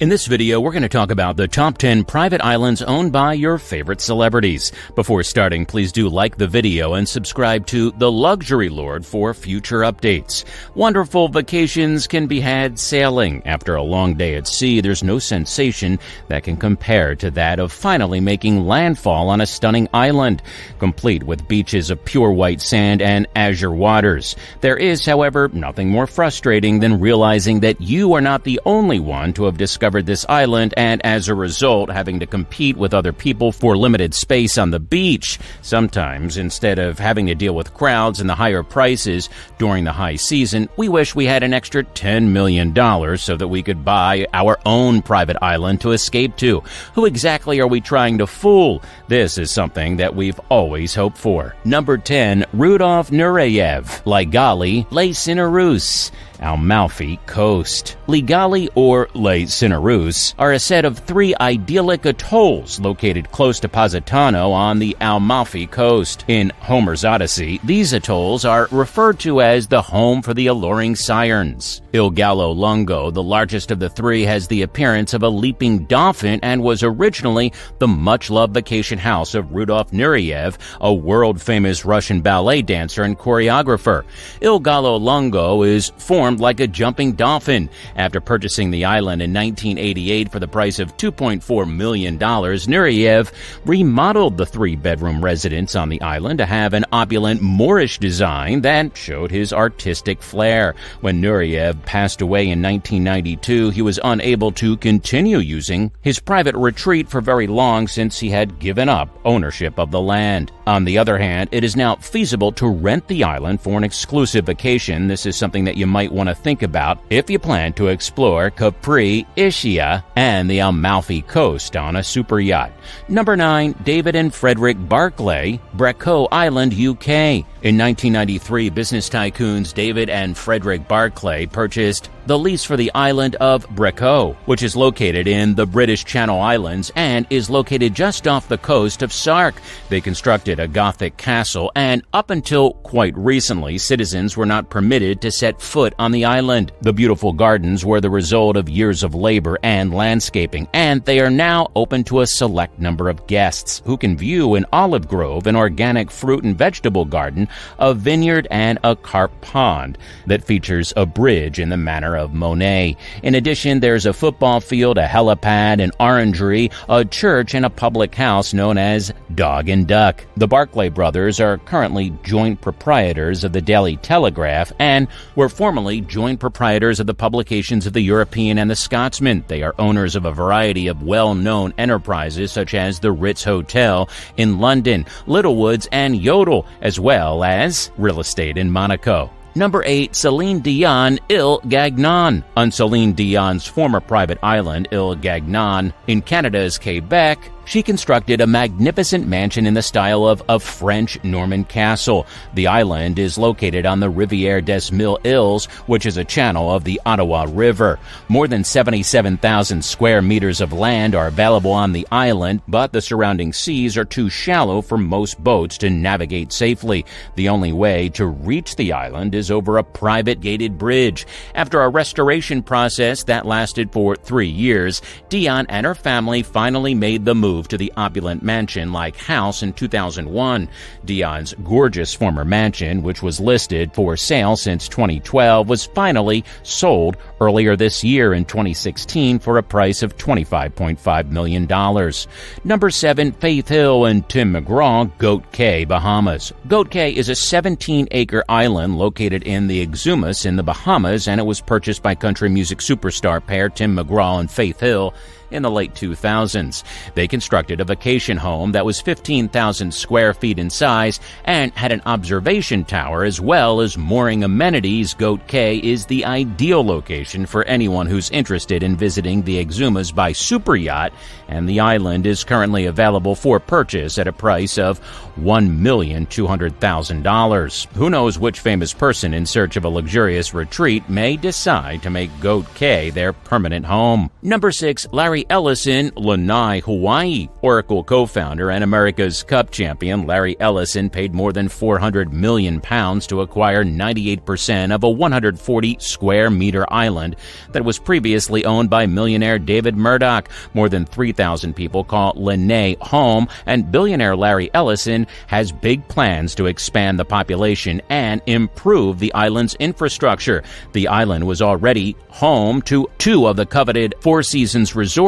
In this video, we're going to talk about the top 10 private islands owned by your favorite celebrities. Before starting, please do like the video and subscribe to The Luxury Lord for future updates. Wonderful vacations can be had sailing. After a long day at sea, there's no sensation that can compare to that of finally making landfall on a stunning island, complete with beaches of pure white sand and azure waters. There is, however, nothing more frustrating than realizing that you are not the only one to have discovered this island and, as a result, having to compete with other people for limited space on the beach. Sometimes, instead of having to deal with crowds and the higher prices during the high season, we wish we had an extra $10 million so that we could buy our own private island to escape to. Who exactly are we trying to fool? This is something that we've always hoped for. Number 10. Rudolf Nureyev, Ligali, Les Cinerus, Amalfi Coast. Ligali, or Les Cinerus, are a set of 3 idyllic atolls located close to Positano on the Amalfi Coast. In Homer's Odyssey, these atolls are referred to as the home for the alluring sirens. Il Gallo Lungo, the largest of the 3, has the appearance of a leaping dolphin and was originally the much-loved vacation house of Rudolf Nureyev, a world-famous Russian ballet dancer and choreographer. Il Gallo Lungo is formed like a jumping dolphin. After purchasing the island in 1988 for the price of $2.4 million, Nureyev remodeled the 3-bedroom residence on the island to have an opulent Moorish design that showed his artistic flair. When Nureyev passed away in 1992, he was unable to continue using his private retreat for very long since he had given up ownership of the land. On the other hand, it is now feasible to rent the island for an exclusive vacation. This is something that you might want to think about if you plan to explore Capri, Ischia, and the Amalfi Coast on a super yacht. Number 9. David and Frederick Barclay, Brecot Island, UK. In 1993, business tycoons David and Frederick Barclay purchased the lease for the island of Brecot, which is located in the British Channel Islands and is located just off the coast of Sark. They constructed a Gothic castle, and up until quite recently, citizens were not permitted to set foot on the island. The beautiful gardens were the result of years of labor and landscaping, and they are now open to a select number of guests who can view an olive grove, an organic fruit and vegetable garden, a vineyard, and a carp pond that features a bridge in the manner of Monet. In addition, there's a football field, a helipad, an orangery, a church, and a public house known as Dog and Duck. The Barclay brothers are currently joint proprietors of the Daily Telegraph and were formerly joint proprietors of the publications of the European and the Scotsman. They are owners of a variety of well-known enterprises such as the Ritz Hotel in London, Littlewoods, and Yodel, as well as real estate in Monaco. Number 8. Celine Dion, Île Gagnon. On Celine Dion's former private island, Île Gagnon, in Canada's Quebec, she constructed a magnificent mansion in the style of a French Norman castle. The island is located on the Rivière des Mille Îles, which is a channel of the Ottawa River. More than 77,000 square meters of land are available on the island, but the surrounding seas are too shallow for most boats to navigate safely. The only way to reach the island is over a private gated bridge. After a restoration process that lasted for 3 years, Dion and her family finally made the move to the opulent mansion-like house in 2001. Dion's gorgeous former mansion, which was listed for sale since 2012, was finally sold earlier this year in 2016 for a price of $25.5 million. Number 7. Faith Hill and Tim McGraw, Goat Cay, Bahamas. Goat Cay is a 17-acre island located in the Exumas in the Bahamas, and it was purchased by country music superstar pair Tim McGraw and Faith Hill in the late 2000s. They constructed a vacation home that was 15,000 square feet in size and had an observation tower as well as mooring amenities. Goat Cay is the ideal location for anyone who's interested in visiting the Exumas by superyacht, and the island is currently available for purchase at a price of $1,200,000. Who knows which famous person in search of a luxurious retreat may decide to make Goat Cay their permanent home. Number 6. Larry Larry Ellison, Lanai, Hawaii. Oracle co-founder and America's Cup champion Larry Ellison paid more than £400 million to acquire 98% of a 140-square-meter island that was previously owned by millionaire David Murdoch. More than 3,000 people call Lanai home, and billionaire Larry Ellison has big plans to expand the population and improve the island's infrastructure. The island was already home to two of the coveted Four Seasons resorts,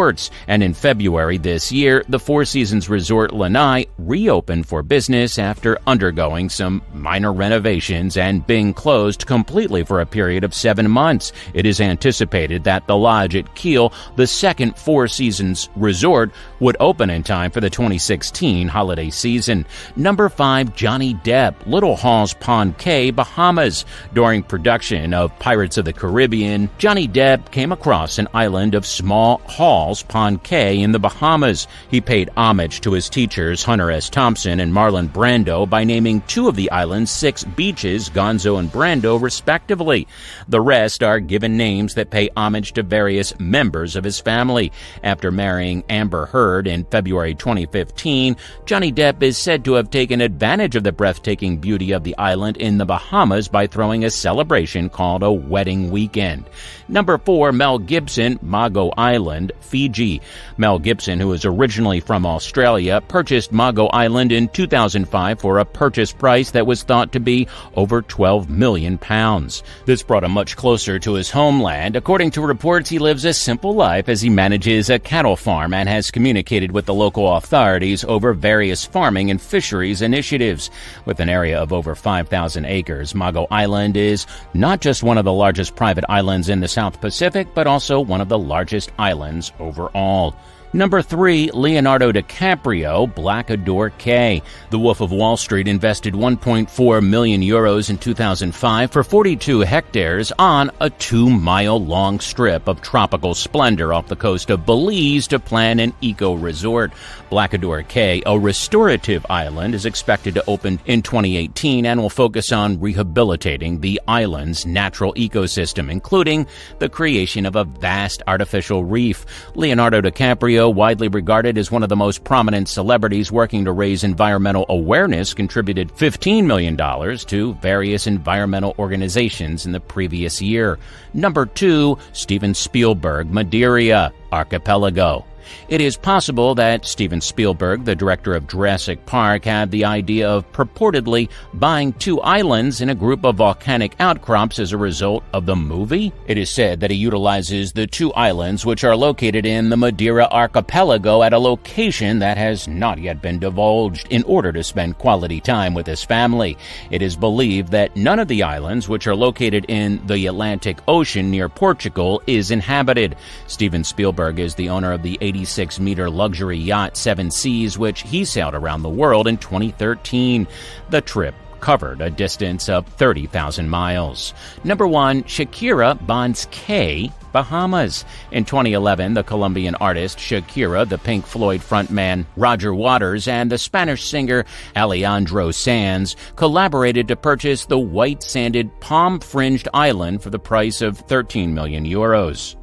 and in February this year, the Four Seasons Resort Lanai reopened for business after undergoing some minor renovations and being closed completely for a period of 7 months. It is anticipated that the lodge at Kiel, the second Four Seasons resort, would open in time for the 2016 holiday season. Number 5, Johnny Depp, Little Halls Pond Cay, Bahamas. During production of Pirates of the Caribbean, Johnny Depp came across an island of Small Halls Pond Cay in the Bahamas. He paid homage to his teachers, Hunter S. Thompson and Marlon Brando, by naming two of the island's 6 beaches, Gonzo and Brando, respectively. The rest are given names that pay homage to various members of his family. After marrying Amber Heard in February 2015, Johnny Depp is said to have taken advantage of the breathtaking beauty of the island in the Bahamas by throwing a celebration called a wedding weekend. Number 4, Mel Gibson, Mago Island, Fiji. Mel Gibson, who is originally from Australia, purchased Mago Island in 2005 for a purchase price that was thought to be over £12 million. This brought him much closer to his homeland. According to reports, he lives a simple life as he manages a cattle farm and has communicated with the local authorities over various farming and fisheries initiatives. With an area of over 5,000 acres, Mago Island is not just one of the largest private islands in the South Pacific, but also one of the largest islands overall. Number 3, Leonardo DiCaprio, Blackador Cay. The Wolf of Wall Street invested €1.4 million in 2005 for 42 hectares on a 2-mile-long strip of tropical splendor off the coast of Belize to plan an eco-resort. Blackador Cay, a restorative island, is expected to open in 2018 and will focus on rehabilitating the island's natural ecosystem, including the creation of a vast artificial reef. Leonardo DiCaprio, widely regarded as one of the most prominent celebrities working to raise environmental awareness, contributed $15 million to various environmental organizations in the previous year. Number 2, Steven Spielberg, Madeira, Archipelago. It is possible that Steven Spielberg, the director of Jurassic Park, had the idea of purportedly buying 2 islands in a group of volcanic outcrops as a result of the movie. It is said that he utilizes the 2 islands, which are located in the Madeira archipelago, at a location that has not yet been divulged, in order to spend quality time with his family. It is believed that none of the islands, which are located in the Atlantic Ocean near Portugal, is inhabited. Steven Spielberg is the owner of the 86-meter luxury yacht Seven Seas, which he sailed around the world in 2013. The trip covered a distance of 30,000 miles. Number 1, Shakira, Bonds Cay, Bahamas. In 2011, the Colombian artist Shakira, the Pink Floyd frontman Roger Waters, and the Spanish singer Alejandro Sanz collaborated to purchase the white-sanded, palm-fringed island for the price of €13 million.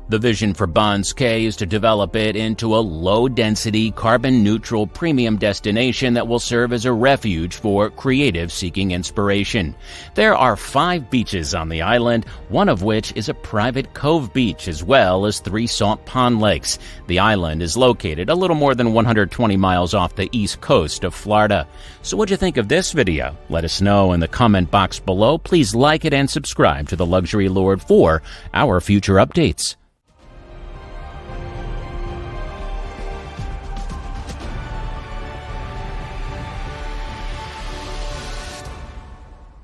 The vision for Bonds Cay is to develop it into a low-density, carbon-neutral premium destination that will serve as a refuge for creatives seeking inspiration. There are 5 beaches on the island, one of which is a private cove beach, as well as 3 salt pond lakes. The island is located a little more than 120 miles off the east coast of Florida. So what'd you think of this video? Let us know in the comment box below. Please like it and subscribe to The Luxury Lord for our future updates.